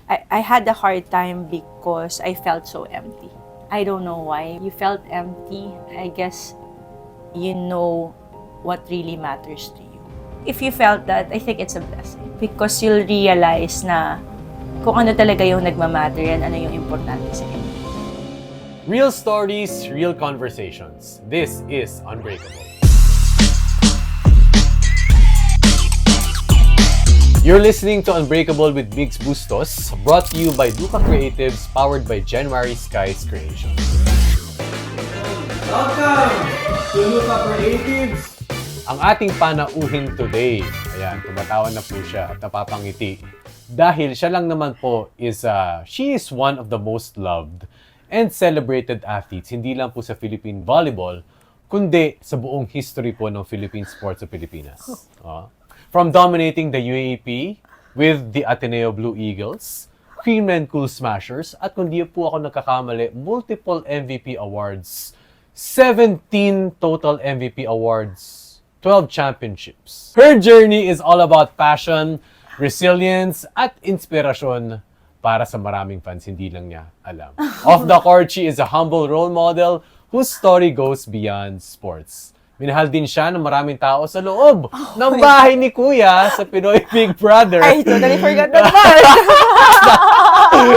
I had a hard time because I felt so empty. I don't know why. You felt empty. I guess you know what really matters to you. If you felt that, I think it's a blessing. Because you'll realize na kung ano talaga yung nagmamatter yan, ano yung importante sa inyo. Real stories, real conversations. This is Unbreakable. You're listening to Unbreakable with Migs Bustos, brought to you by Lucca Creatives, powered by January Skies Creations. Welcome to Lucca Creatives! Ang ating panauhin today, ayan, tumatawa na po siya at napapangiti. Dahil siya lang naman po she is one of the most loved and celebrated athletes, hindi lang po sa Philippine volleyball, kundi sa buong history po ng Philippine sports sa Pilipinas. From dominating the UAAP with the Ateneo Blue Eagles, Cream and Cool Smashers, at kung di po ako nagkakamali, multiple MVP awards, 17 total MVP awards, 12 championships. Her journey is all about passion, resilience, at inspirasyon para sa maraming fans, hindi lang niya alam. Off the court, she is a humble role model whose story goes beyond sports. Minahal din siya ng maraming tao sa loob ng bahay ni Kuya sa Pinoy Big Brother. I totally forgot that part!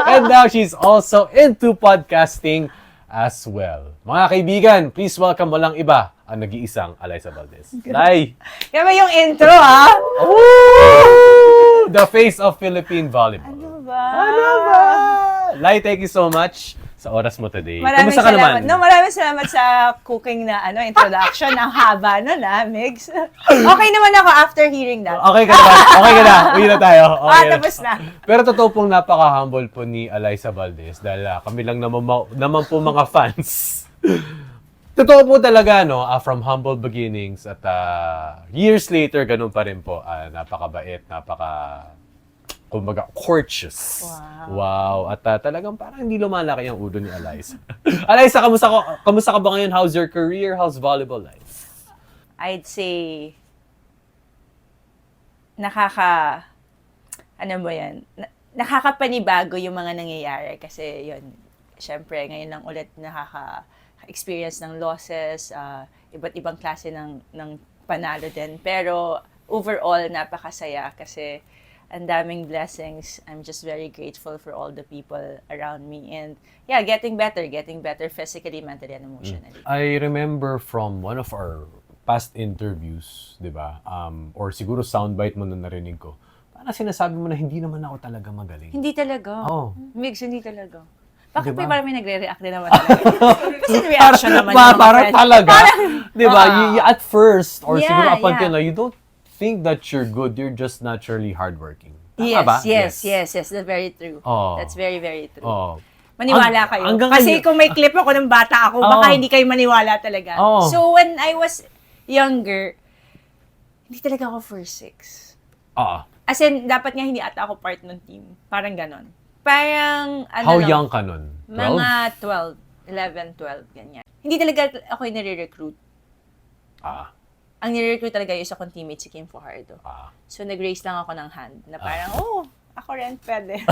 And now she's also into podcasting as well. Mga kaibigan, please welcome walang iba ang nag-iisang Alyssa Valdez. Lai! Yan ba yung intro, ha? Ooh! The face of Philippine volleyball. Ano ba? Lai, thank you so much sa oras mo today. Maraming Kumusta ka salamat. naman? No, maraming salamat sa cooking na introduction. Ang haba nun, Migs. Okay naman ako after hearing that. Okay ka naman. Okay ka na. Uwi na tayo. Okay na. Tapos na. Pero totoo pong napaka-humble po ni Alyssa Valdez dahil kami lang naman po mga fans. Totoo po talaga, no? From humble beginnings at years later, ganun pa rin po. Napakabait, kumbaga, courteous. Wow. At talagang parang hindi lumalaki ang ulo ni Alyssa. Alyssa, kamusta ka ba ngayon? How's your career? How's volleyball life? I'd say, nakakapanibago yung mga nangyayari kasi yun, syempre ngayon lang ulit nakaka-experience ng losses, iba't ibang klase ng panalo din. Pero overall, napakasaya kasi ang daming blessings. I'm just very grateful for all the people around me. And yeah, getting better physically, mentally, and emotionally. I remember from one of our past interviews, di ba? Or siguro soundbite mo na narinig ko. Parang sinasabi mo na hindi naman ako talaga magaling. Hindi talaga. Oh. Migs, hindi talaga. Bakit Diba? parang may nagre-react din naman talaga? Kasi reaction naman yung mga parang friends. talaga. Di ba? At first, or Yeah, siguro up until yeah. now, you don't think that you're good. You're just naturally hardworking. Tama Yes, ba? yes. That's very true. Oh. That's very, very true. Oh. Maniwala kayo. hanggang Kasi ngayon- kung may clip ako ng bata ako, baka hindi kayo maniwala talaga. Oh. So when I was younger, hindi talaga ako first six. As in, dapat nga hindi ata ako part ng team. Parang ganon. Parang, How young ka nun? 12? Mga 11, 12, ganyan. Hindi talaga ako yung nare-recruit. Ang nire-recruit talaga yung isa kong teammate, si Kim Fajardo. So, nag-raise lang ako ng hand na parang, ako rin, pwede.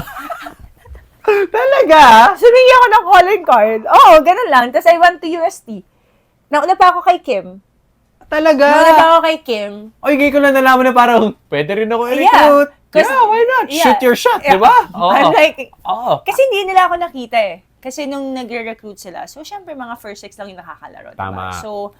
Talaga? Sumingi ako ng calling card. Ganun lang. Tapos I went to UST. Nauna pa ako kay Kim. Talaga? Nauna pa ako kay Kim. Ngayon ko lang nalaman na parang, pwede rin ako i-recruit. Yeah, why not? Yeah. Shoot your shot, di ba? I'm like, Oo. kasi hindi nila ako nakita eh. Kasi nung nagre-recruit sila, so syempre mga first six lang yung nakakalaro. Tama. Diba? So,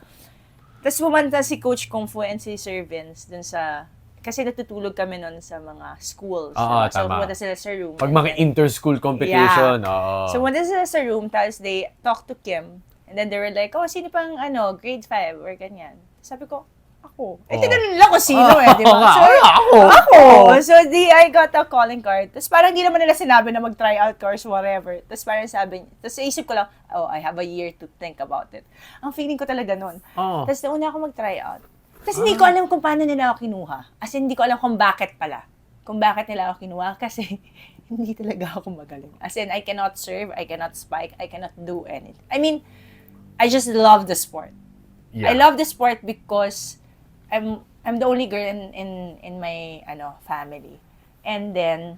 tapos pumunta si Coach Kung Fu and si Sir Vince dun sa, kasi natutulog kami nun sa mga schools. Oo, So, tama. pumunta sila sa room. Pag mga inter-school competition, So, pumunta sila sa room, tapos they talked to Kim. And then they were like, sino pang grade 5 or ganyan. Sabi ko, ako. Tinanong nila ko sino di ba? So, ako. So, I got a calling card. Tapos parang hindi naman nila sinabi na mag-tryout course, whatever. Tapos parang sabi, tapos isip ko lang, I have a year to think about it. Ang feeling ko talaga nun. Tapos nauna ako mag-tryout. Tapos hindi ko alam kung paano nila ako kinuha. As in, hindi ko alam kung bakit pala. Kung bakit nila ako kinuha. Kasi hindi talaga ako magaling. As in, I cannot serve, I cannot spike, I cannot do anything. I mean, I just love the sport. Yeah. I love the sport because I'm the only girl in my family. And then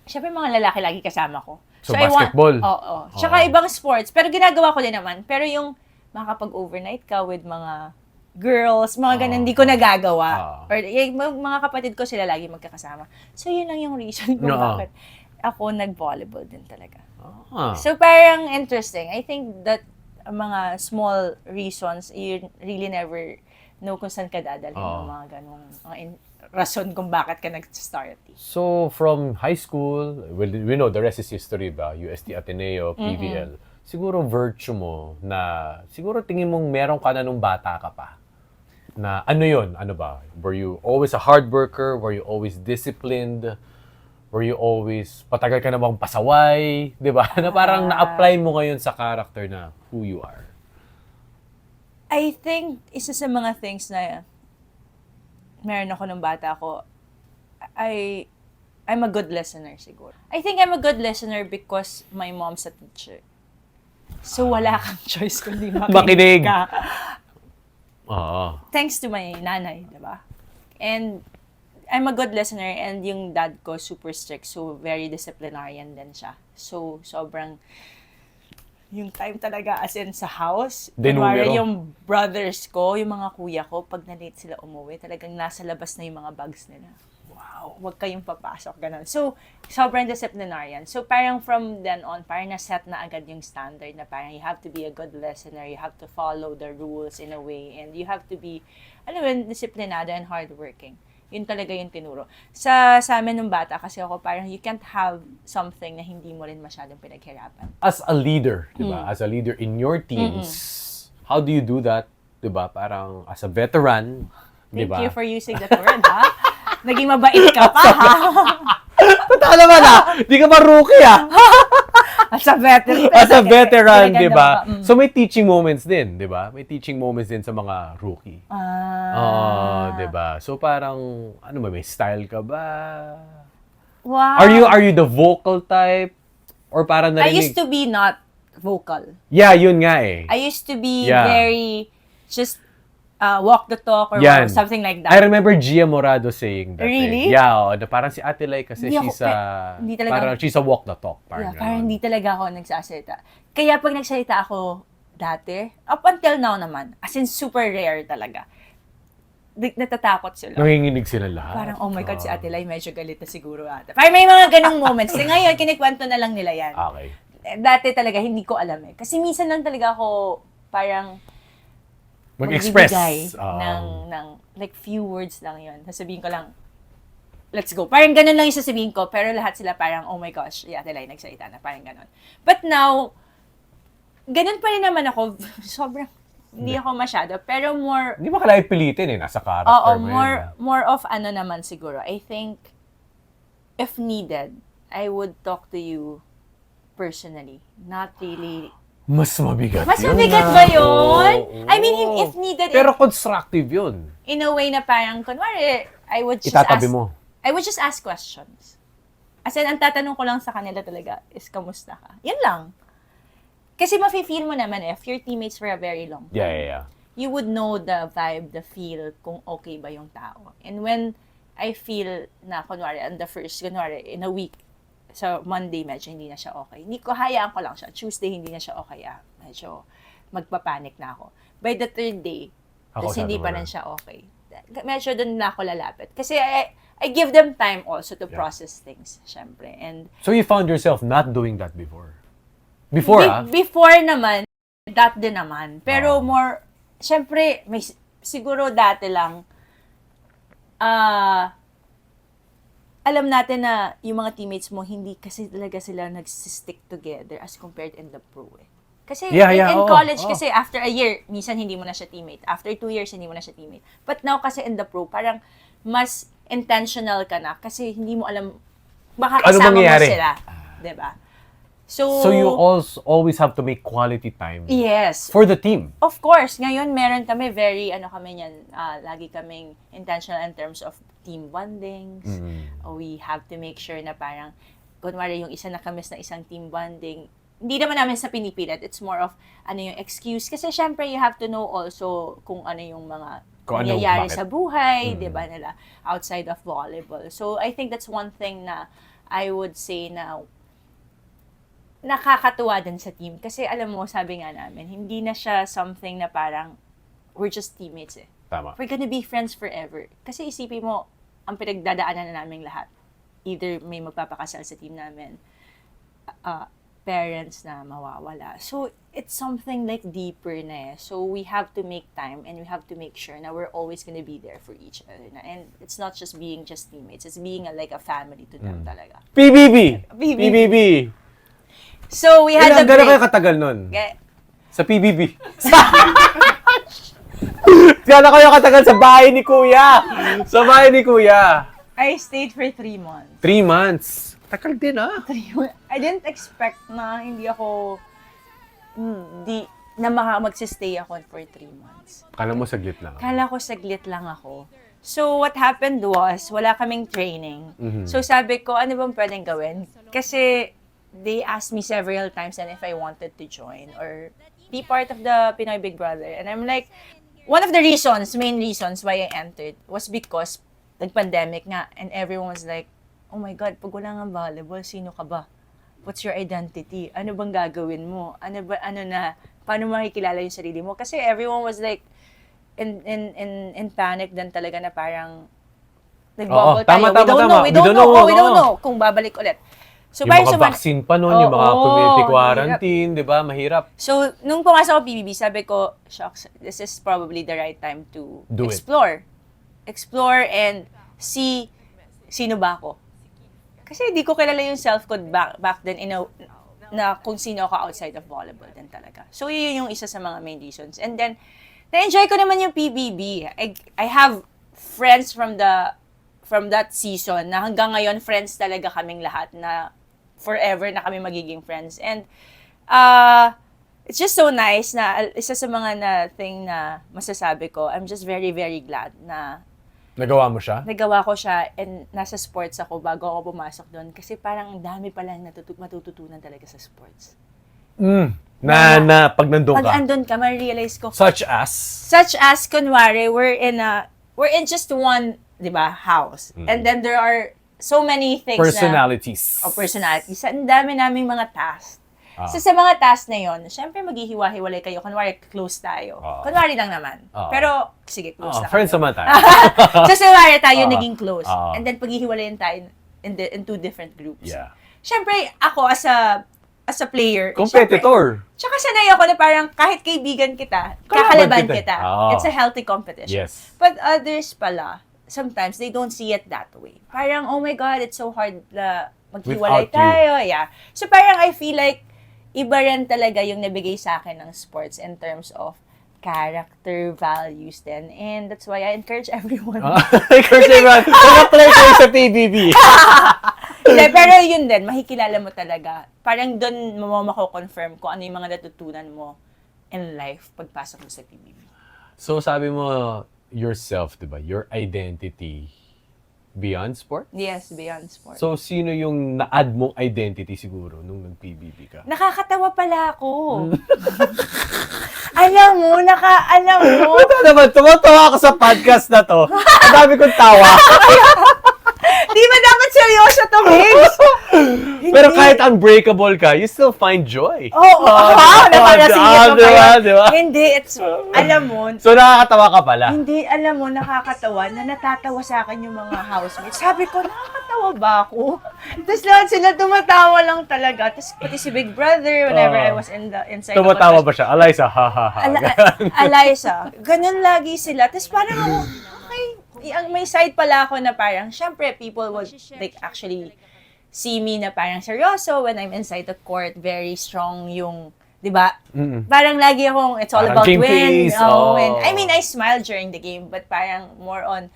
syempre mga lalaki lagi kasama ko. So basketball? Oo. Tsaka ibang sports. Pero ginagawa ko din naman. Pero yung makakapag-overnight ka with mga girls, mga ganun, hindi ko nagagawa. Or mga kapatid ko sila lagi magkakasama. So, yun lang yung reason kung bakit ako nag-volleyball din talaga. So, parang interesting. I think that mga small reasons, you really never know kung saan ka dadalhin ng mga ganung rason kung bakit ka nag-start. So, from high school, we know the rest is history ba? UST Ateneo, PVL. Siguro virtue mo na, siguro tingin mong meron ka na nung bata ka pa. Na ano yun? Ano ba? Were you always a hard worker? Were you always disciplined? Were you always patagal ka namang pasaway? Di ba? Na parang na-apply mo ngayon sa character na who you are. I think isa sa mga things na meron ako nung bata ko, I'm a good listener siguro. I think I'm a good listener because my mom's a teacher. So wala kang choice kundi makinig ka. Thanks to my nanay, diba? And I'm a good listener and yung dad ko super strict, so very disciplinarian din siya. So, sobrang yung time talaga as in sa house, kunwari yung brothers ko, yung mga kuya ko, pag na-late sila umuwi, talagang nasa labas na yung mga bags nila. Wow, huwag kayong papasok, ganun. So, sobrang disciplinarian. So, parang from then on, parang na-set na agad yung standard na parang you have to be a good listener, you have to follow the rules in a way, and you have to be, alam mo, disciplinado and hardworking. Yun talaga yung tinuro. Sa amin nung bata, kasi ako parang you can't have something na hindi mo rin masyadong pinaghirapan. As a leader, di ba? As a leader in your teams, how do you do that? Di ba? Parang as a veteran, di ba? Thank you for using that word, ha? Naging mabait ka pa, ha? Totoo naman, ha? Di ka ba rookie, ha? As a veteran. As a veteran, di ba? So may teaching moments din, di ba? May teaching moments din sa mga rookie. Di ba? So parang, ano ba, may style ka ba? Wow. Are you the vocal type? Or parang narinig? I used to be not vocal. Yeah, yun nga eh. I used to be very, just walk the talk or something like that. I remember Gia Morado saying that. Really? Yeah, na parang si Ate Lai kasi she's a walk the talk. Parang hindi talaga ako nagsasalita. Kaya pag nagsalita ako dati, up until now naman, as in super rare talaga. Natatakot sila. Nanginginig sila lahat. Parang, oh my God, si Ate Lai medyo galit na siguro ata. Parang may mga ganong moments. Ngayon, kinikwento na lang nila yan. Okay. Dati talaga, hindi ko alam eh. Kasi minsan lang talaga ako parang mag-express ng like few words lang yun. Sasabihin ko lang, let's go. Parang ganun lang yung sasabihin ko, pero lahat sila parang, oh my gosh, Ate Lai nagsalita na, parang ganun. But now, ganun pa rin naman ako. Sobrang, hindi ako masyado, pero more... Hindi mo kailangan pilitin eh, nasa character mo more of ano naman siguro. I think, if needed, I would talk to you personally. Not really... Mas mabigat Mas mabigat ba yun? I mean, if needed... Pero constructive yun. In a way na parang, kunwari, I would just I would just ask questions. As in, ang tatanong ko lang sa kanila talaga is, kamusta ka? Yan lang. Kasi mafe-feel mo naman if your teammates for a very long time. Yeah. You would know the vibe, the feel, kung okay ba yung tao. And when I feel na, kunwari, in a week, so Monday, medyo hindi na siya okay. Hindi ko, hayaan ko lang siya. Tuesday, hindi na siya okay. Medyo magpapanik na ako. By the third day, hindi pa rin siya okay. Medyo doon na ako lalapit. Kasi I give them time also to process things, syempre. And so you found yourself not doing that before? Before naman, that din naman. Pero more, syempre, may, siguro dati lang, alam natin na yung mga teammates mo, hindi kasi talaga sila nag-stick together as compared in the pro eh. Kasi in college, kasi after a year, minsan hindi mo na siya teammate. After 2 years, hindi mo na siya teammate. But now kasi in the pro, parang mas intentional ka na kasi hindi mo alam, baka kasama mo sila. Diba? So you always have to make quality time. Yes. For the team. Of course. Ngayon, meron kami lagi kaming intentional in terms of team bondings. We have to make sure na parang, kunwari yung isa na kamis na isang team bonding, hindi naman namin sa pinipilit. It's more of, yung excuse. Kasi syempre, you have to know also kung ano yung mga nangyayari sa buhay, di ba, nila, outside of volleyball. So, I think that's one thing na I would say na nakakatuwa din sa team. Kasi alam mo, sabi nga namin, hindi na siya something na parang we're just teammates eh. Tama. We're gonna be friends forever. Kasi isipin mo, ang pinagdadaanan na namin lahat. Either may magpapakasal sa team namin, parents na mawawala. So, it's something like deeper na eh. So, we have to make time and we have to make sure na we're always gonna be there for each other na. And it's not just being just teammates. It's being like a family to them talaga. PBB! PBB. PBB! So, we had the Gano'n kayo break. katagal nun? Okay. Sa PBB. Gano'n kayo katagal sa bahay ni Kuya? Sa bahay ni Kuya. I stayed for 3 months. 3 months. Tagal din I didn't expect na hindi ako, na magsistay ako for 3 months. Kala mo saglit lang. Kala ko saglit lang ako. So, what happened was, wala kaming training. So, sabi ko, ano bang pwedeng gawin? Kasi, they asked me several times and if I wanted to join or be part of the Pinoy Big Brother. And I'm like, one of the main reasons why I entered was because nag-pandemic nga and everyone was like, oh my God, pag wala nga volleyball, sino ka ba? What's your identity? Ano bang gagawin mo? Paano makikilala yung sarili mo? Kasi everyone was like, in panic din talaga na parang nagbubble tayo. We don't know kung babalik ulit. So, yung mga vaccine pa nun, yung mga community quarantine, di ba? Mahirap. So, nung pumasok ako PBB, sabi ko, shucks, this is probably the right time to explore. Explore and see sino ba ako. Kasi di ko kilala yung self ko back then na kung sino ako outside of volleyball din talaga. So, yun yung isa sa mga main reasons. And then, na-enjoy ko naman yung PBB. I have friends from that season na hanggang ngayon friends talaga kaming lahat na forever na kami magiging friends. And it's just so nice na isa sa mga thing na masasabi ko, I'm just very, very glad na nagawa mo siya? Nagawa ko siya and nasa sports ako bago ako pumasok doon. Kasi parang ang dami pala matututunan talaga sa sports. Pag nandun ka? Pag andun ka, ma-realize ko. Such as? Such as, kunwari, we're in just one, di ba, house. And then there are so many things personalities. Personalities. Ang dami naming mga tasks. So sa mga tasks na yon, syempre maghihiwa-hiwalay kayo. Kunwari, close tayo. Kunwari lang naman. Pero, sige, close na friends naman tayo. So kunwari tayo naging close. And then paghihiwalayin tayo in 2 different groups. Yeah. Syempre, ako as a player. Competitor. Tsaka sanay ako na parang kahit kaibigan kita, kakalaban kita. It's a healthy competition. Yes. But others pala, sometimes they don't see it that way. Parang, oh my God, it's so hard na maghiwalay tayo. Yeah. So parang I feel like iba rin talaga yung nabigay sa akin ng sports in terms of character, values din. And that's why I encourage everyone. Encourage everyone. Mag-apply kayo sa PBB. Pero yun din, makikilala mo talaga. Parang doon mo mako-confirm kung ano yung mga natutunan mo in life pagpasok mo sa PBB. So sabi mo, yourself, di ba? Your identity beyond sport? Yes, beyond sport. So, sino yung na-add mong identity siguro nung nag-PBB ka? Nakakatawa pala ako. alam mo. Ito naman, tumatawa ako sa podcast na to. Ang dami kong tawa. Di ba dapat seryoso to, Migs? Pero kahit unbreakable ka, you still find joy. Oo. Napalasingit mo kayo. Diba? Hindi, alam mo. So, nakakatawa ka pala? Hindi, alam mo, nakakatawa na natatawa sa akin yung mga housemates. Sabi ko, nakakatawa ba ako? Tapos lahat sila tumatawa lang talaga. Tapos pati si Big Brother, whenever I was inside. Tumatawa ba siya? Alyssa, ha ha ha. Alyssa, ganun lagi sila. Tapos parang ako, okay, may side pala ako na parang, syempre, people would like actually see me na parang seryoso when I'm inside the court, very strong yung, di ba? Parang lagi akong, it's all parang about win. Win. I mean, I smile during the game, but parang more on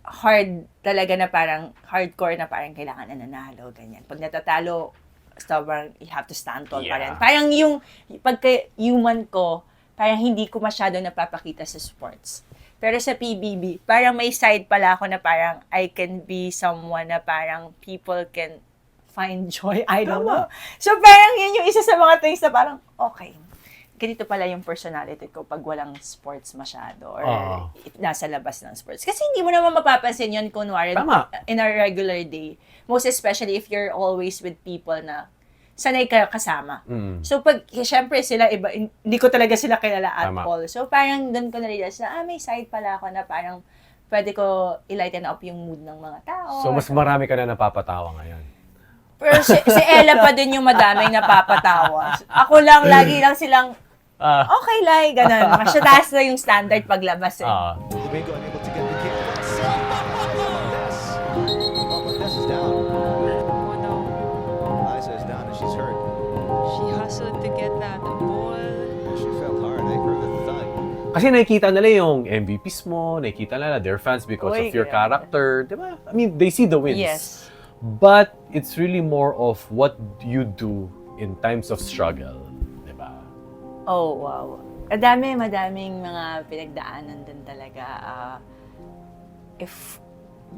hard talaga na parang hardcore na parang kailangan na nanalo, ganyan. Pag natatalo, sobrang you have to stand tall pa rin. Parang yung pagka-human ko, parang hindi ko masyado napapakita sa sports. Pero sa PBB, parang may side pala ako na parang I can be someone na parang people can find joy. I don't know. So parang yun yung isa sa mga things na parang, okay, ganito pala yung personality ko pag walang sports masyado or nasa labas ng sports. Kasi hindi mo naman mapapansin yun kunwari in a regular day. Most especially if you're always with people na sanay ka kasama. So pag, syempre sila iba, hindi ko talaga sila kilala at all. So parang doon ko na-realize na, may side pala ako na parang pwede ko i-lighten up yung mood ng mga tao. So mas marami ka na napapatawa ngayon. Pero si Ella pa din yung madaming napapatawa. Ako lang, lagi lang silang, okay lang, ganun. Mas taas na yung standard paglabas eh. Domingo unable to get the kick. Valdez is down. Oh no. Liza is down and she's hurt. She hustled to get that ball. She fell hard. I heard the thud. Kasi nakikita nila yung MVPs mo, nakikita nila they're fans because of your character. Diba? I mean, they see the wins. Yes. But it's really more of what you do in times of struggle. Diba? Oh, wow. Madaming mga pinagdaanan din talaga. If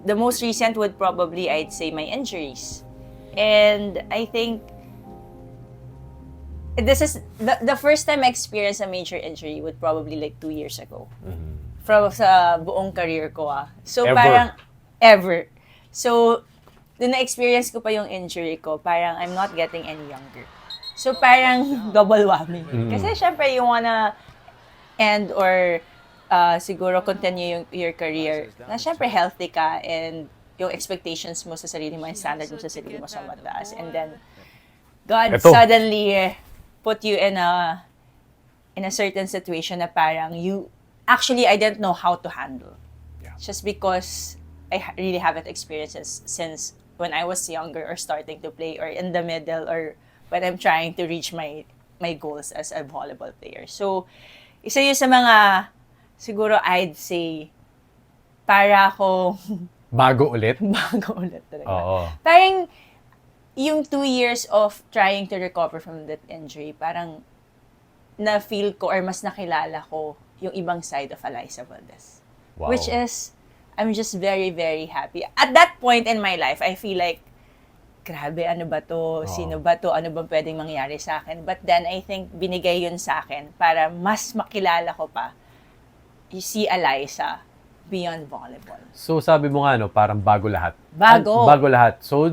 the most recent would probably, I'd say, my injuries. And I think this is the first time I experienced a major injury would probably like 2 years ago. From sa buong career ko. So Ever? parang ever. So doon na-experience ko pa yung injury ko, parang I'm not getting any younger. So parang double whammy. Kasi syempre you wanna end or siguro continue your career na syempre healthy ka and yung expectations mo sa sarili mo and standard mo sa sarili mo sa mataas. And then God suddenly put you in a certain situation na parang I didn't know how to handle. Yeah. Just because I really haven't experienced this since when I was younger or starting to play or in the middle or when I'm trying to reach my goals as a volleyball player. So, isa yun sa mga, siguro I'd say, para ako Bago ulit? bago ulit talaga. Oo. Parang yung 2 years of trying to recover from that injury, parang na-feel ko or mas nakilala ko yung ibang side of Alyssa Valdez. Wow. Which is, I'm just very, very happy. At that point in my life, I feel like, grabe, ano ba to? Sino ba to? Ano ba pwedeng mangyari sa akin? But then, I think, binigay yun sa akin para mas makilala ko pa si Alyssa beyond volleyball. So sabi mo nga, parang bago lahat. Bago. Bago lahat. So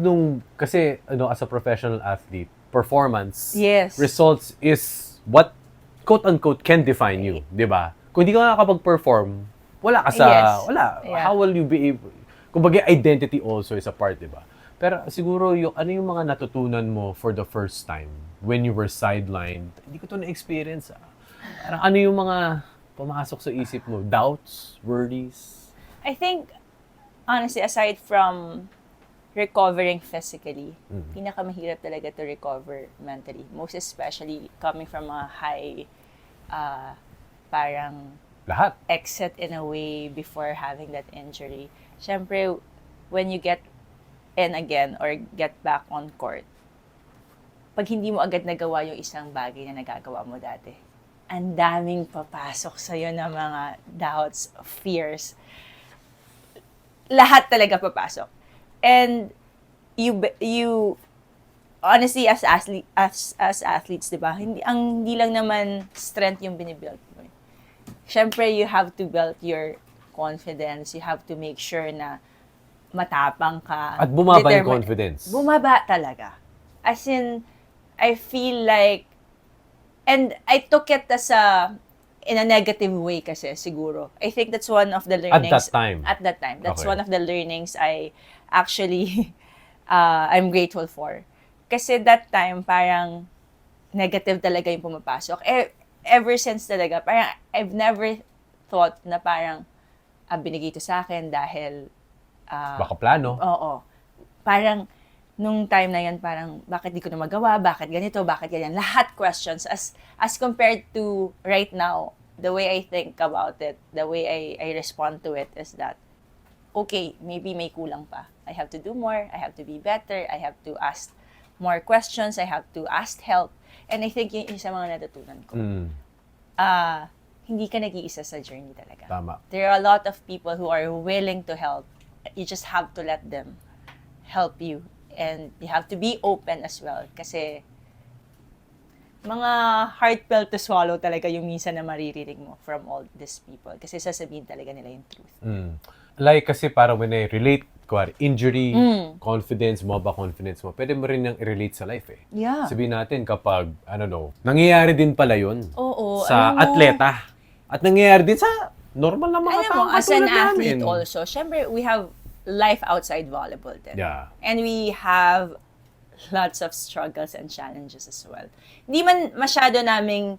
kasi as a professional athlete, performance, results is what, quote-unquote, can define you. Di ba? Kung hindi ka nakakapag-perform, wala ka sa, wala. Yeah. How will you be able, kumbaga identity also is a part, di ba? Pero siguro, ano yung mga natutunan mo for the first time when you were sidelined? Hindi ko to na-experience. Parang ano yung mga pumasok sa isip mo? Doubts? Worries? I think, honestly, aside from recovering physically, pinakamahirap talaga to recover mentally. Most especially coming from a high, parang Lahat. exit in a way before having that injury. Siyempre, when you get in again or get back on court, pag hindi mo agad nagawa yung isang bagay na nagagawa mo dati, ang daming papasok sa'yo na mga doubts, fears. Lahat talaga papasok. And you honestly as athletes, 'di ba? Hindi lang naman strength yung binibuild mo. Syempre, you have to build your confidence. You have to make sure na matapang ka. At bumaba yung confidence. Bumaba talaga. As in, I feel like, and I took it as in a negative way kasi, siguro. I think that's one of the learnings. At that time. That's one of the learnings I actually, I'm grateful for. Kasi that time, parang negative talaga yung pumapasok. Ever since talaga, parang I've never thought na parang binigay ito sa akin dahil baka plano. Oo. Parang nung time na yan, parang bakit di ko na magawa, bakit ganito, bakit ganyan. Lahat questions as compared to right now, the way I think about it, the way I respond to it is that, okay, maybe may kulang pa. I have to do more, I have to be better, I have to ask more questions, I have to ask help. And I think yun sa mga natutunan ko. Hindi ka nag-iisa sa journey talaga. Tama. There are a lot of people who are willing to help. You just have to let them help you. And you have to be open as well. Kasi mga heartfelt to swallow talaga yung minsan na maririnig mo from all these people. Kasi sasabihin talaga nila yung truth. Like, kasi parang when I relate, injury, confidence, maba confidence mo, pwede mo rin nang i-relate sa life eh. Yeah. Sabihin natin kapag, nangyayari din pala yun Oo, sa alam mo- atleta. At nangyayari din sa normal na mga Alam mo, tao as an katulad athlete namin. also, syempre, we have life outside volleyball din. Yeah. And we have lots of struggles and challenges as well. Hindi man masyado naming,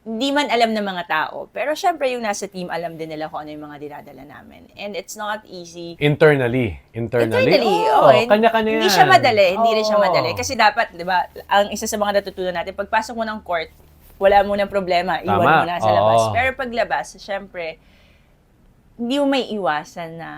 hindi man alam ng mga tao, pero syempre yung nasa team, alam din nila kung ano yung mga dinadala namin. And it's not easy. Internally, Oo, kanya-kanya hindi yan. siya madali, hindi rin siya Oo. madali. Kasi dapat, di ba, ang isa sa mga natutunan natin, pagpasok mo ng court, wala mo ng problema, iwan Tama. mo na sa labas. Oo. Pero paglabas, syempre, hindi mo may iwasan na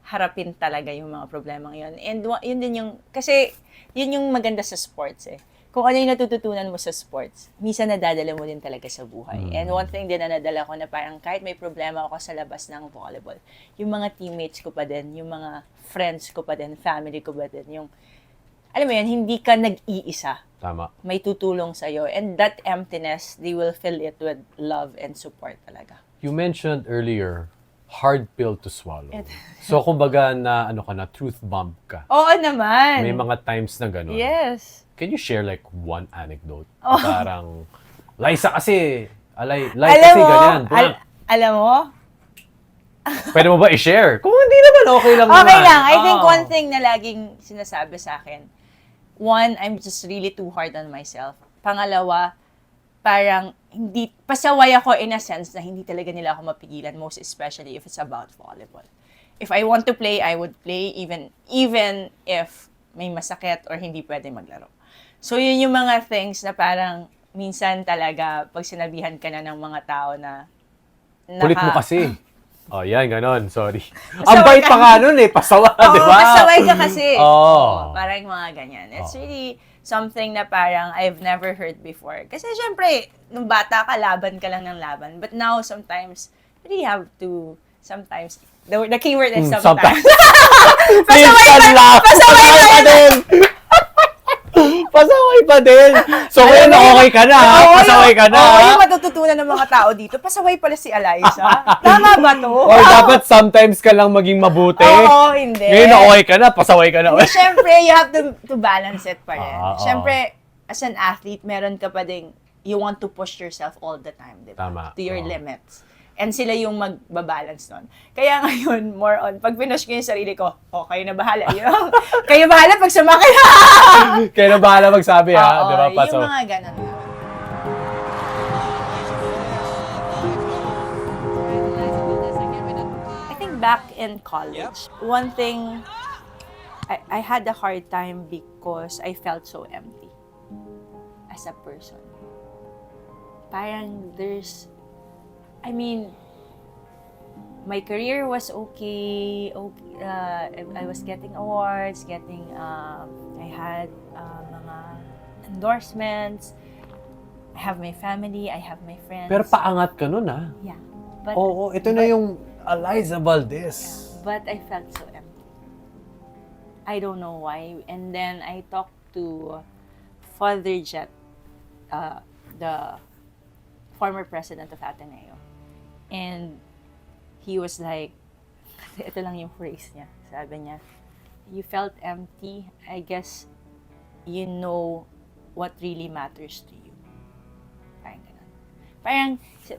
harapin talaga yung mga problemang yun. And yun din yung, kasi yun yung maganda sa sports eh. Kung ano yung natututunan mo sa sports, minsan nadadala mo din talaga sa buhay. And one thing din na nadala ko na parang kahit may problema ako sa labas ng volleyball, yung mga teammates ko pa din, yung mga friends ko pa din, family ko pa din, yung, alam mo yun, hindi ka nag-iisa. Tama. May tutulong sa'yo. And that emptiness, they will fill it with love and support talaga. You mentioned earlier, hard pill to swallow. So, kumbaga na, truth bomb ka. Oo naman. May mga times na gano'n. Yes. Can you share like one anecdote? Parang, Liza kasi, Liza Alam kasi mo, ganyan. alam mo, Pwede mo ba i-share? Kung hindi naman, okay lang naman. okay lang. I think Oo. one thing na laging sinasabi sa akin, one, I'm just really too hard on myself. Pangalawa, parang hindi, pasaway ako in a sense na hindi talaga nila ako mapigilan, most especially if it's about volleyball. If I want to play, I would play even if may masakit or hindi pwede maglaro. So, yun yung mga things na parang minsan talaga pag sinabihan ka na ng mga tao na Kulit mo kasi. Oh, yan, ganon. Sorry. Pasaway Ang bait ka. pa nga nun eh. Pasawa, Oo, di ba? pasaway ka kasi. Oo. Parang mga ganyan. It's really something na parang I've never heard before. Kasi syempre, nung bata ka, laban ka lang ng laban. But now, sometimes, you really have to, sometimes, the keyword is sometimes. Minsan lang. Pasaway pa din. Pasaway pa din. So, Alam ngayon mo okay ka na. ha? Oo, Pasaway ka na. Oo, ha? yung matututunan ng mga tao dito. Pasaway pala si Alyssa. Tama ba to? Or dapat sometimes ka lang maging mabuti. Oo, hindi. Ngayon okay ka na, pasaway ka na. Hindi, syempre, you have to balance it pa rin. Oo. Syempre, as an athlete, meron ka pa ding, you want to push yourself all the time, di ba? Tama. To your Oo. limits. And sila yung magbabalance nun. Kaya ngayon, more on, pag pinush ko yung sarili ko, kayo na bahala. Kayo bahala pag sumakit. Kaya na bahala magsabi ha. Oo, Di ba? yung mga ganun. I think back in college, one thing, I had a hard time because I felt so empty as a person. Parang my career was okay. I was getting awards, I had mga endorsements. I have my family, I have my friends. Pero paangat ka nun ha. Yeah. But, Oo, ito na yung Alyssa Valdez. but I felt so empty. I don't know why. And then I talked to Father Jet, the former president of Ateneo. And he was like, ito lang yung phrase niya. Sabi niya, you felt empty. I guess you know what really matters to you. Parang ganun.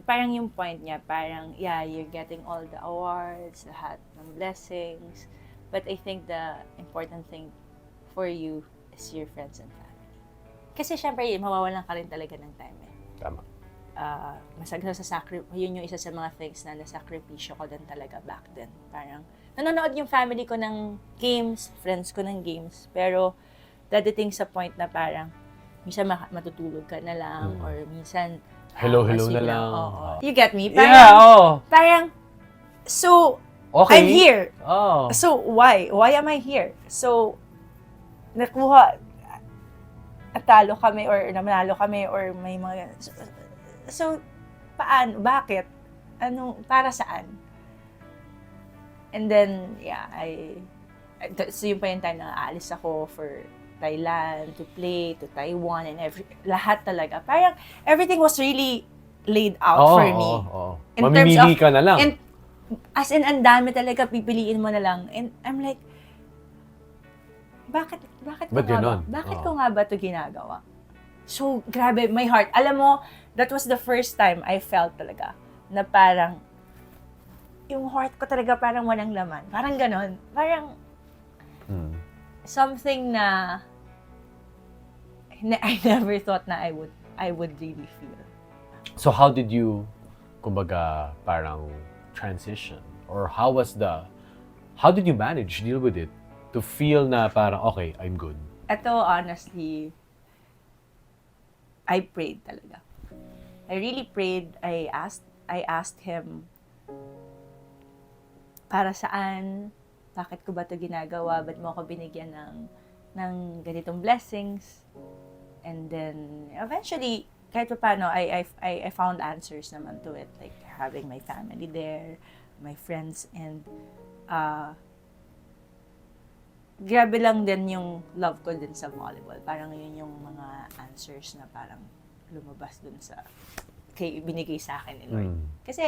Parang yung point niya, parang, yeah, you're getting all the awards, lahat ng blessings. But I think the important thing for you is your friends and family. Kasi syempre, mawawalan ka rin talaga ng time eh. Tama. Yun yung isa sa mga things na nasakripisyo ko din talaga back then. Parang, nanonood yung family ko ng games, friends ko ng games, pero dadating sa point na parang, minsan matutulog ka na lang, or minsan, Hello na asleep lang. Oo. You get me? Parang, Yeah, oo. parang, so, Okay. I'm here. Oh. So, why? Why am I here? So, nakuha, atalo kami, or namanalo kami, or may mga, so paano? Bakit? Para saan? And then, yeah, so yun pa yung time na aalis ako for Thailand to play, to Taiwan, and lahat talaga. Parang everything was really laid out for me. In terms Mamimili of- ka na lang. And as in, ang dami talaga, pipiliin mo na lang. And I'm like, bakit ko Ba't nga ba? ganon? Bakit Oo. ko nga ba ito ginagawa? So, grabe, my heart. Alam mo, that was the first time I felt talaga na parang, yung heart ko talaga parang walang laman. Parang ganon. Parang, something na I never thought na I would really feel. So how did you, kumbaga, parang transition? Or how did you manage, deal with it? To feel na parang, okay, I'm good. Ito, honestly, I prayed talaga. I really prayed. I asked him, para saan? Bakit ko ba ito ginagawa? Ba't mo ako binigyan ng ganitong blessings? And then, eventually, kahit pa paano, I found answers naman to it. Like, having my family there, my friends, and grabe lang din yung love ko din sa volleyball. Parang yun yung mga answers na parang lumabas dun sa binigay sa akin ni Lord. Kasi,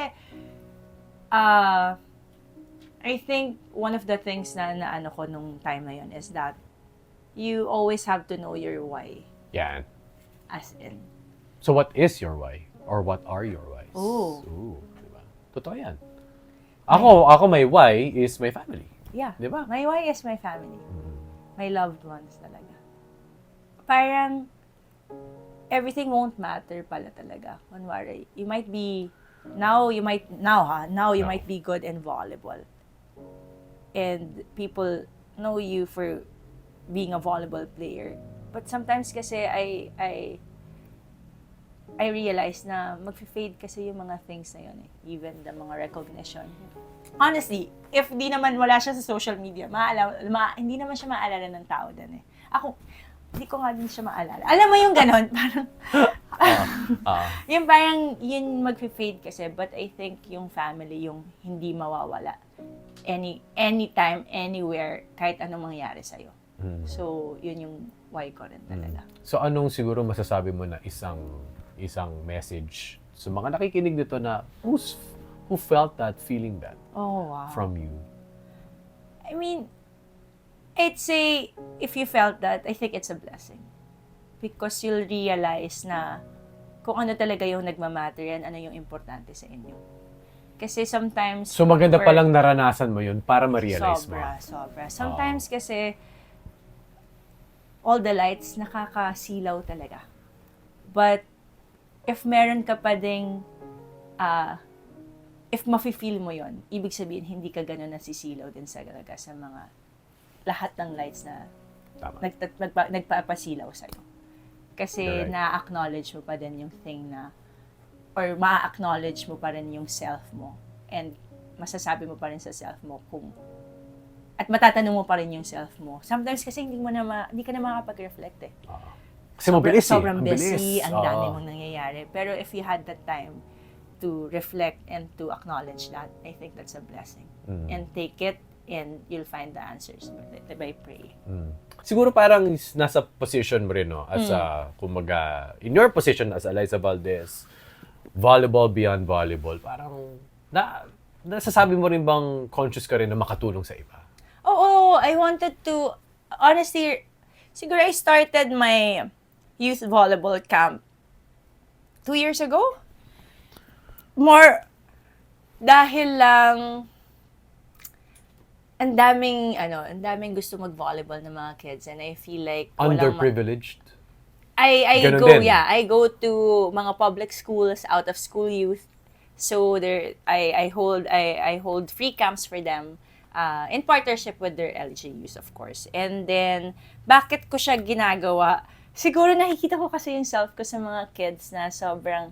I think one of the things na ano ko nung time na yun is that you always have to know your why. Yan. As in. So what is your why? Or what are your whys? Oh. Ooh, diba? Totoo yan. Ako my why is my family. Yeah. Diba? My why is my family. My loved ones talaga. Parang, everything won't matter pala talaga. Kunwari, you might be good in volleyball. And people know you for being a volleyball player. But sometimes kasi I realize na mag-fade kasi yung mga things na yun eh. Even the mga recognition. Honestly, if di naman wala siya sa social media, hindi naman siya maalala ng tao din eh. Ako, hindi ko nga din siya maalala. Alam mo yung ganon, parang, yung parang, yun mag-fade kasi, but I think yung family, yung hindi mawawala. Anytime, anywhere, kahit anong mangyari sa'yo. So, yun yung why ko rin talaga. So anong siguro masasabi mo na isang message sa mga nakikinig nito na who felt that, feeling that from you? I mean, I'd say, if you felt that, I think it's a blessing. Because you'll realize na kung ano talaga yung nagmamatter yan, ano yung importante sa inyo. Kasi sometimes... So maganda palang naranasan mo yun para ma-realize mo. Sobra. Sometimes kasi, all the lights, nakakasilaw talaga. But, if meron ka pa ding, if mafe-feel mo yon, ibig sabihin, hindi ka gano'n nasisilaw din sa mga lahat ng lights na nagpapasilaw sa'yo. Kasi Right. na-acknowledge mo pa din yung thing na, or ma-acknowledge mo pa rin yung self mo. And masasabi mo pa rin sa self mo at matatanong mo pa rin yung self mo. Sometimes kasi hindi ka na makapag-reflect eh. Kasi mabilis eh. Sobrang Ang busy, bilis. ang dami mong nangyayari. Pero if you had that time to reflect and to acknowledge that, I think that's a blessing. And take it, and you'll find the answers by praying. Siguro parang nasa position mo rin, no? As kumbaga, in your position as Alyssa Valdez, volleyball beyond volleyball, parang nasasabi mo rin bang conscious ka rin na makatulong sa iba? Oo, I wanted to, honestly, siguro I started my youth volleyball camp 2 years ago. More, dahil lang, ang daming gusto mag-volleyball ng mga kids, and I feel like Underprivileged? I Ganun go, din. yeah, I go to mga public schools, out of school youth. So I hold free camps for them in partnership with their LGUs, of course. And then bakit ko siya ginagawa? Siguro nakikita ko kasi yung self ko sa mga kids na sobrang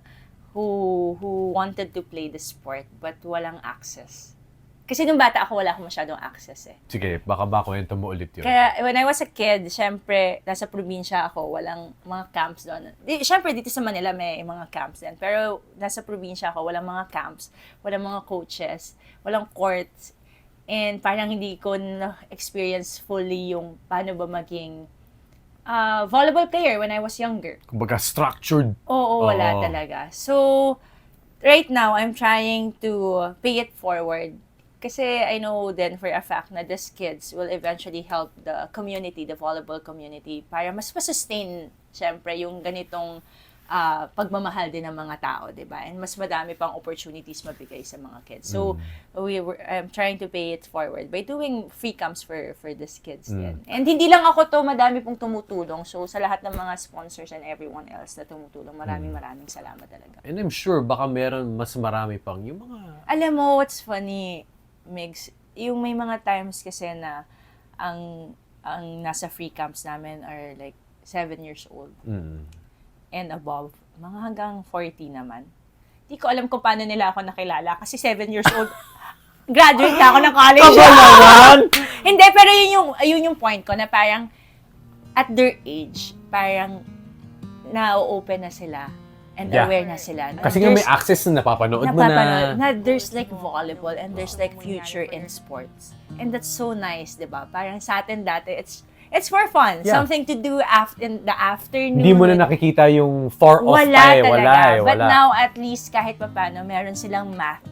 who wanted to play the sport but walang access. Kasi nung bata ako, wala akong masyadong access eh. Sige, baka kwento mo ulit yun. Kaya when I was a kid, syempre, nasa probinsya ako, walang mga camps doon. Syempre, dito sa Manila may mga camps din. Pero nasa probinsya ako, walang mga camps, walang mga coaches, walang courts. And parang hindi ko na-experience fully yung paano ba maging volleyball player when I was younger. Kumbaga structured. Oo, wala Oo. talaga. So, right now, I'm trying to pay it forward. Kasi I know then for a fact na these kids will eventually help the community, the volleyball community, para mas masustain, syempre, yung ganitong pagmamahal din ng mga tao, di ba? And mas madami pang opportunities mabigay sa mga kids. So, I'm trying to pay it forward by doing free camps for these kids din. And hindi lang ako to, madami pong tumutulong. So, sa lahat ng mga sponsors and everyone else na tumutulong, maraming salamat talaga. And I'm sure baka meron mas marami pang yung mga... Alam mo, what's funny, Migs, yung may mga times kasi na ang nasa free camps namin are like 7 years old. And above, mga hanggang 40 naman. Hindi ko alam kung paano nila ako nakilala kasi 7 years old, graduate na ako ng college. Hindi, pero yun yung point ko na parang at their age, parang na-open na sila and aware na sila. Kasi nga may access na napapanood mo na. Na there's like volleyball and there's like future in sports. And that's so nice, di ba? Parang sa atin dati, it's for fun. Yeah. Something to do in the afternoon. Hindi mo na nakikita yung far off Wala pa eh. talaga. Wala. But now, at least, kahit paano, meron silang map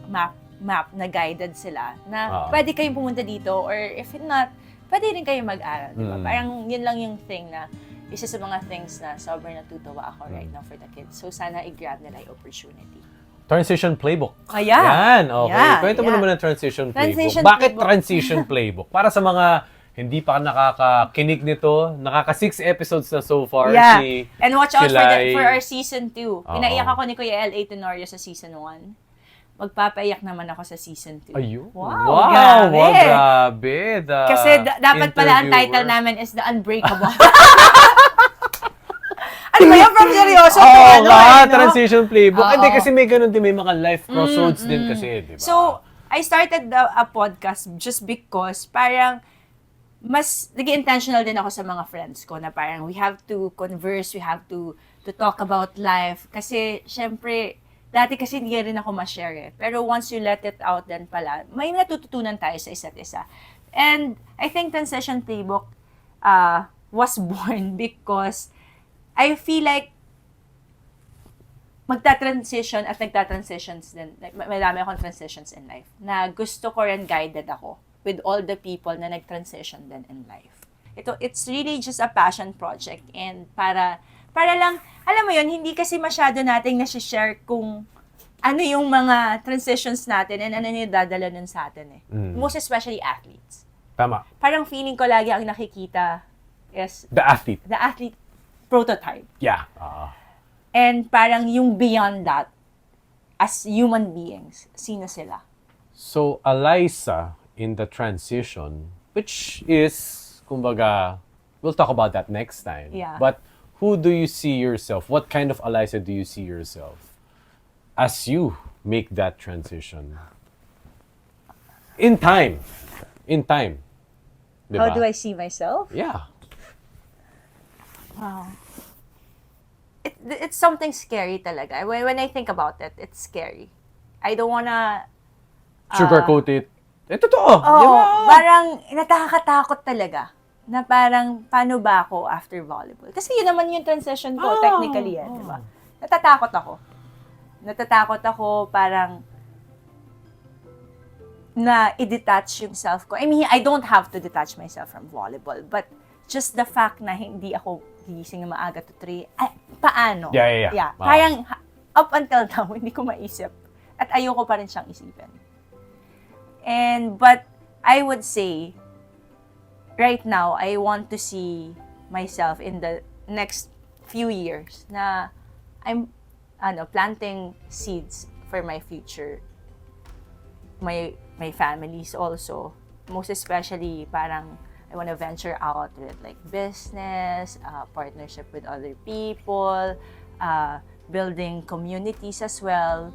na guided sila na pwede kayong pumunta dito or if not, pwede rin kayong mag-aral. Diba? Parang yun lang yung thing na isa sa mga things na sobrang natutuwa ako right now for the kids. So, sana i-grab nila yung opportunity. Transition playbook. Ayan. Yan, okay. Yeah, Kwento mo yeah. naman ang transition playbook. Transition Bakit playbook? transition playbook? Para sa mga hindi pa nakakakinig nito, nakaka 6 episodes na so far. Yeah. Si And watch out Kilay. for our season 2. Pinaiyak ako ni Kuya L.A. Tenorio sa season 1. Magpapaiyak naman ako sa season 2. Ayun. Wow, Grabe. Kasi dapat pala ang title namin is The Unbreakable. Ano ba yun? From seryoso to transition playbook. Oo. Hindi kasi may ganun din, may mga life crossroads din kasi, di ba? So, I started a podcast just because parang mas naging intentional din ako sa mga friends ko na parang we have to converse, we have to talk about life. Kasi, syempre, dati kasi hindi rin ako ma-share eh. Pero once you let it out then pala, may natututunan tayo sa isa't isa. And I think Transition Playbook was born because I feel like magta-transition at nagta-transitions din. Like, madami akong transitions in life na gusto ko rin guided ako with all the people na nag-transition din in life. It's really just a passion project and para lang, alam mo yun, hindi kasi masyado nating nasi-share kung ano yung mga transitions natin and ano yung dadala nun sa atin eh. Most especially athletes. Tama. Parang feeling ko lagi ang nakikita is The athlete. the athlete prototype. Yeah. And parang yung beyond that, as human beings, sino sila? So, Alyssa, in the transition, which is, kumbaga, we'll talk about that next time. Yeah. But who do you see yourself? What kind of Alyssa do you see yourself as you make that transition? In time. Diba? How do I see myself? Yeah. Wow. It's something scary talaga. When I think about it, it's scary. I don't wanna... Sugarcoat it. Totoo. Oh, Di ba? parang nakakatakot talaga. Na parang, paano ba ako after volleyball? Kasi yun naman yung transition ko, technically yan, di ba? Natatakot ako parang na i-detach yung self ko. I mean, I don't have to detach myself from volleyball, but just the fact na hindi ako gigising na maaga to 3, paano? Yeah. Wow. Parang up until now, hindi ko maisip. At ayoko pa rin siyang isipin. But I would say, right now, I want to see myself in the next few years na I'm planting seeds for my future. My families also. Most especially, parang I want to venture out with like business, partnership with other people, building communities as well.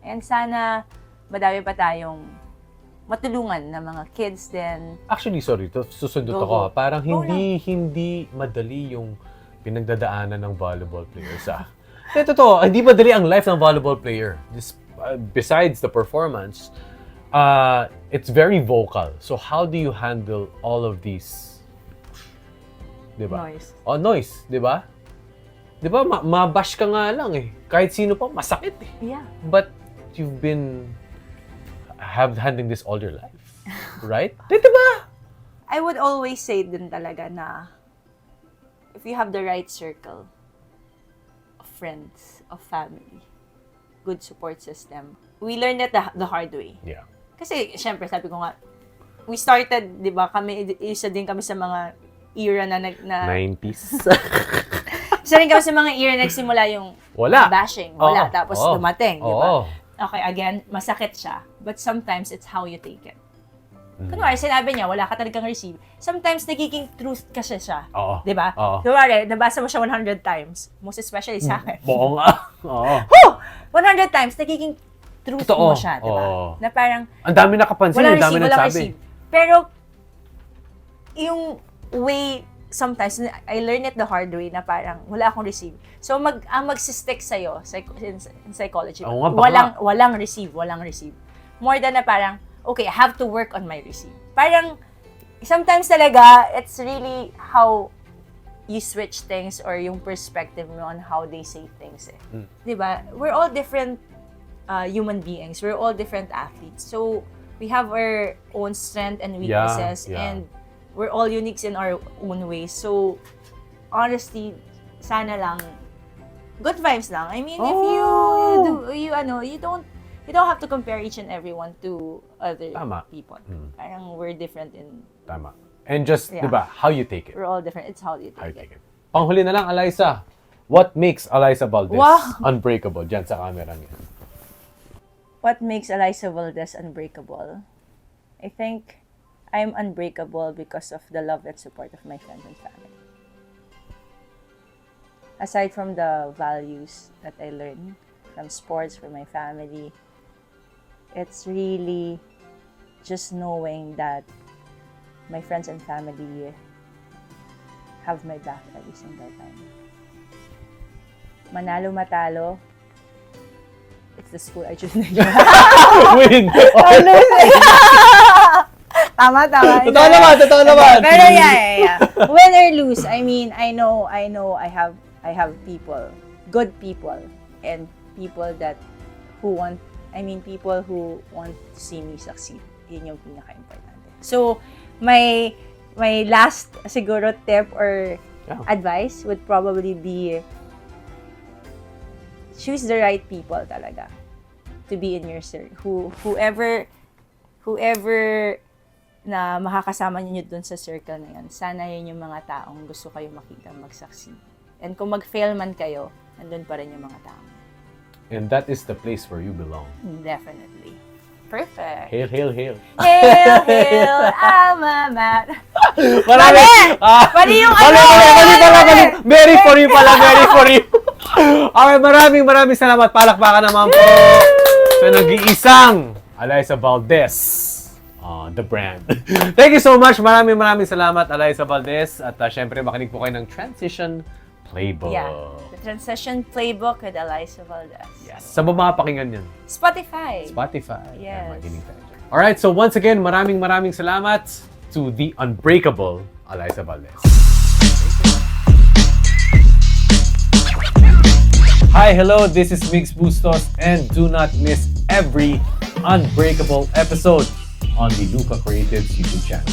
And sana madami pa tayong matulungan ng mga kids din. Actually, sorry, susundot Go, ako. go. Parang Go hindi madali yung pinagdadaanan ng volleyball players. Totoo, hindi madali ang life ng volleyball player. Besides the performance, it's very vocal. So how do you handle all of these Di ba? Noise. Oh, noise. Di ba? Di ba, mabash ka nga lang eh. Kahit sino pa, masakit eh. Yeah. But you've been handling this all your life. Right? Di ba? I would always say din talaga na if you have the right circle of friends, of family, good support system, we learned it the hard way. Yeah. Kasi, syempre, sabi ko nga, we started, di ba, isa din kami sa mga era na 90s. isa rin kami sa mga era na nagsimula yung Wala. bashing. Wala. Oo. Tapos Oo. dumating, di Oo. ba? Okay, again, masakit siya. But sometimes, it's how you take it. Kunwari, sinabi niya, wala ka talagang receive. Sometimes, nagiging truth kasi siya. Oo. Di ba? Oo. Kunwari, nabasa mo siya 100 times. Most especially sa akin. Oo nga. Oo. 100 times, nagiging truth Totoo. mo siya, di ba? Oo. Na parang, Ang dami nakapansin, walang ang dami receive, walang nagsabi. receive. Pero, yung way, sometimes, I learn it the hard way na parang, wala akong receive. So, ang magsistick sa'yo, in psychology, Oo nga, baka. walang receive. More than na parang, okay, I have to work on my receive. Parang, sometimes talaga, it's really how you switch things or yung perspective mo on how they say things eh. Diba? We're all different human beings. We're all different athletes. So, we have our own strength and weaknesses Yeah. and we're all unique in our own ways. So, honestly, sana lang, good vibes lang. I mean, if you don't have to compare each and everyone to other Tama. people. Parang we're different in, Tama. And just, Yeah. di ba, how you take it. we're all different. It's how you How you take it. take it. Panghuli na lang, Alyssa. What makes Alyssa Valdez Wow. unbreakable? Diyan sa camera niya. What makes Alyssa Valdez unbreakable? I think I'm unbreakable because of the love and support of my friends and family. Aside from the values that I learned from sports, from my family, it's really just knowing that my friends and family have my back every single time. Manalo, matalo, it's the school I choose na yun. Win! Tama. Totoo naman. Pero yeah. Win or lose, I mean, I know I have people, good people, and people who want to see me succeed. Yun yung pinaka-importante. So, my last siguro tip or advice would probably be choose the right people talaga to be in your circle. Whoever na makakasama niyo dun sa circle na yun, sana yun yung mga taong gusto kayo makita mag-succeed. And kung mag-fail man kayo, nandun pa rin yung mga tao. And that is the place where you belong. Definitely. Perfect. Hail, hail, hail. Hail, alma mater. Marami! Mali yung Mali. Very for you pala, very for you. Okay, maraming salamat. Palakpakan naman po sa nag-iisang Alyssa Valdez. The brand. Thank you so much. Maraming salamat, Alyssa Valdez. At syempre, makinig po kayo ng Transition Playbook. Yeah. The Transition Playbook with Alyssa Valdez. Yes. Saan ba makapakinggan yan? Spotify. Spotify. Yes. Ayan, makinig tayo dyan. Alright, so once again, maraming salamat to the Unbreakable Alyssa Valdez. Hi, hello, this is Migs Bustos, and do not miss every Unbreakable episode on the Lucca Creatives YouTube channel.